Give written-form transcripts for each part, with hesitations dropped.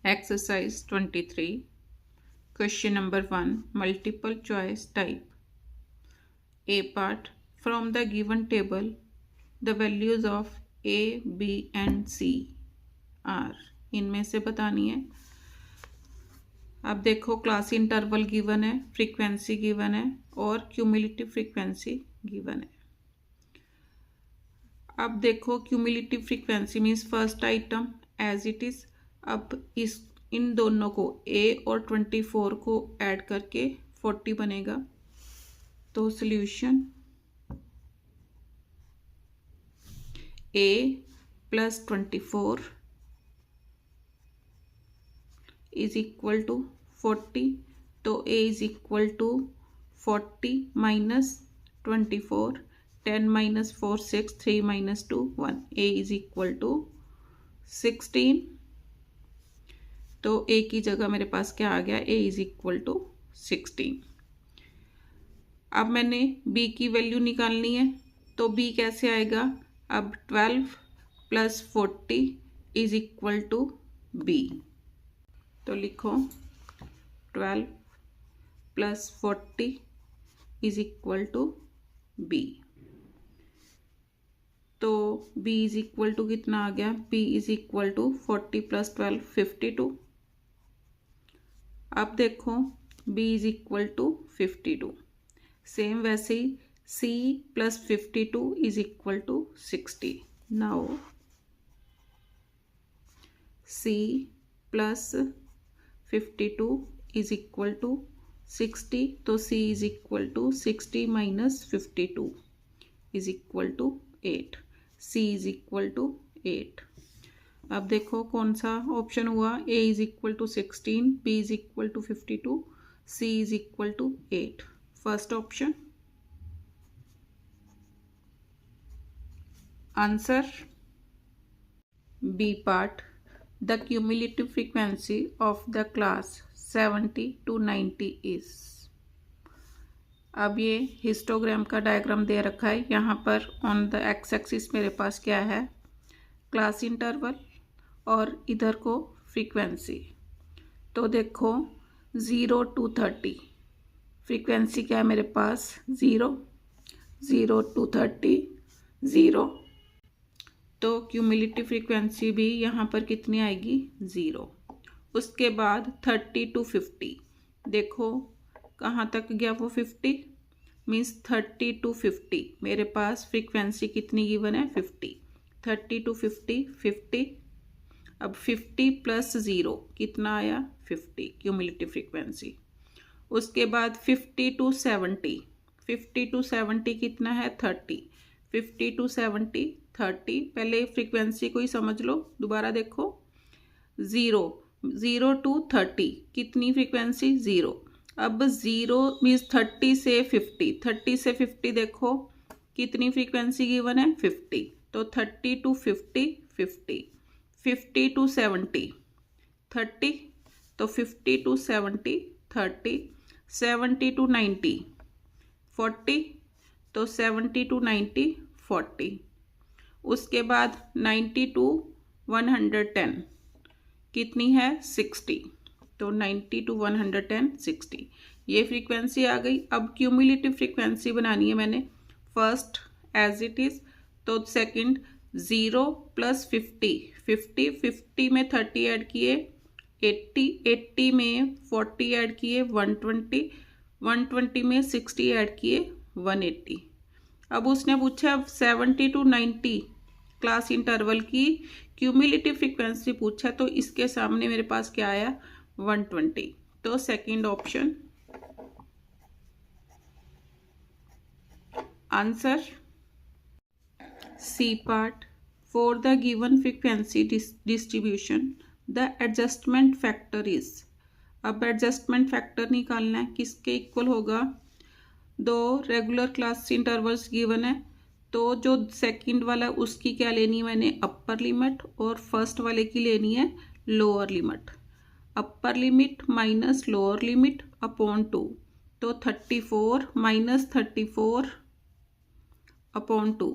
Exercise 23. Question number 1. Multiple choice type. A part. From the given table, the values of A, B and C are. इनमें से बतानी है. अब देखो class interval given है, frequency given है और क्यूमुलेटिव फ्रीक्वेंसी गिवन है. अब देखो cumulative frequency means first item as it is. अब इन दोनों को A और 24 को ऐड करके 40 बनेगा. तो solution A plus 24 is equal to 40. तो A is equal to 40 minus 24. 10 minus 4 6, 3 minus 2 1. A is equal to 16. तो A की जगह मेरे पास क्या आ गया? A is equal to 16. अब मैंने B की वैल्यू निकालनी है. तो B कैसे आएगा? अब 12 plus 40 is equal to B. तो लिखो 12 plus 40 is equal to B. तो B इज इक्वल टू कितना आ गया? B is equal to 40 plus 12 52. अब देखो B is equal to 52. Same वैसे ही C plus 52 is equal to 60. Now C plus 52 is equal to 60. तो C is equal to 60 minus 52 is equal to 8. C is equal to 8. अब देखो कौन सा option हुआ? A is equal to 16, B is equal to 52, C is equal to 8. First option. Answer B part. The cumulative frequency of the class 70 to 90 is. अब ये histogram का diagram दे रखा है. यहाँ पर ऑन द एक्स एक्सिस मेरे पास क्या है? क्लास इंटरवल और इधर को फ्रीक्वेंसी. तो देखो 0 to 30 फ्रीक्वेंसी क्या है मेरे पास? 0. 0 to 30 0. तो क्यूमुलेटिव फ्रीक्वेंसी भी यहाँ पर कितनी आएगी? 0. उसके बाद 30 to 50. देखो कहाँ तक गया वो 50. मीन्स 30 to 50 मेरे पास फ्रीक्वेंसी कितनी गिवन है? 50. 30 to 50 50. अब 50 प्लस 0 कितना आया? 50 क्यूमुलेटिव फ्रीक्वेंसी. उसके बाद 50 to 70. 50 to 70 कितना है? 30. 50 to 70 30. पहले फ्रीक्वेंसी को ही समझ लो. दोबारा देखो 0 to 30 कितनी फ्रीक्वेंसी? 0. अब 0 मीन्स 30 से 50. 30 से 50 देखो कितनी फ्रीक्वेंसी गिवन है? 50. तो 30 to 50 50. 50 to 70 30. तो 50 to 70 30. 70 to 90 40. तो 70 to 90 40. उसके बाद 90 to 110 कितनी है? 60. तो 90 to 110 60. ये फ्रीक्वेंसी आ गई. अब क्यूमुलेटिव फ्रीक्वेंसी बनानी है मैंने. First as it is. तो सेकंड 0 प्लस 50. 50 में 30 ऐड किए 80 में 40 ऐड किए 120 में 60 ऐड किए 180. अब उसने पूछा 70 to 90 क्लास इंटरवल की क्यूमुलेटिव फ्रीक्वेंसी पूछा. तो इसके सामने मेरे पास क्या आया? 120. तो second option. Answer C part. For the given frequency distribution, the adjustment factor is. अब एडजस्टमेंट फैक्टर निकालना है. किसके इक्वल होगा? 2 रेगुलर क्लास इंटरवल्स गिवन है. तो जो सेकंड वाला उसकी क्या लेनी है मैंने? Upper limit. और फर्स्ट वाले की लेनी है lower limit. Upper limit minus lower limit upon 2. तो 34 minus 34 upon 2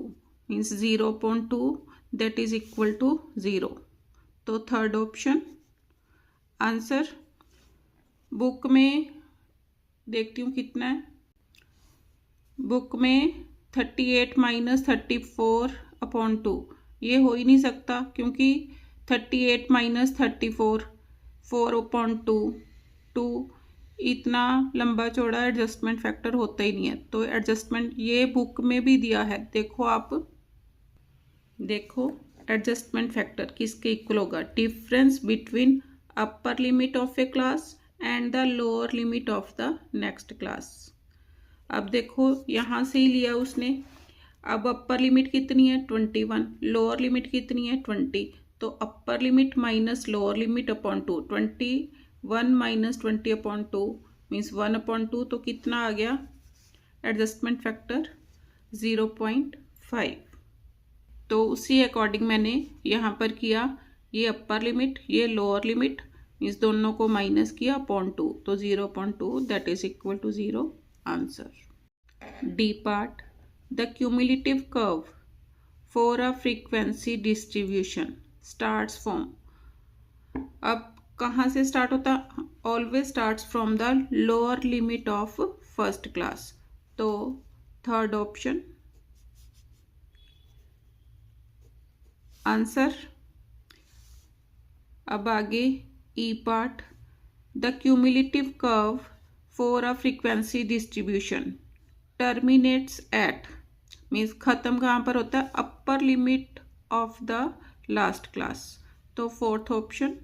means 0/2 that is equal to 0. तो थर्ड ऑप्शन. आंसर बुक में देखती हूँ कितना है। बुक में 38 माइनस 34/2 ये हो ही नहीं सकता, क्योंकि 38 माइनस 34 4/2 2 इतना लंबा चौड़ा एडजस्टमेंट फैक्टर होता ही नहीं है। तो एडजस्टमेंट ये बुक में भी दिया है, देखो आप, देखो एडजस्टमेंट फैक्टर किसके इक्वल होगा, difference between upper limit of A class and the lower limit of the next class. अब देखो यहाँ से ही लिया उसने। अब अपर लिमिट कितनी है 21, लोअर लिमिट कितनी है 20, तो upper limit minus lower limit upon 2, 21 minus 20/2 means 1/2, तो कितना आ गया एडजस्टमेंट फैक्टर 0.5। तो उसी अकॉर्डिंग मैंने यहाँ पर किया, ये अपर लिमिट ये लोअर लिमिट, इस दोनों को माइनस किया अपॉन 2, तो 0.2 that is equal to 0 answer. D part, the cumulative curve for a frequency distribution starts from. अब कहाँ से स्टार्ट होता, always starts from the lower limit of first class, तो थर्ड ऑप्शन आंसर। अब आगे E part, the cumulative curve for a frequency distribution terminates at means खत्म कहाँ पर होता है, upper limit of the last class, तो फोर्थ ऑप्शन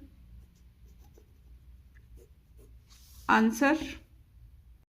आंसर।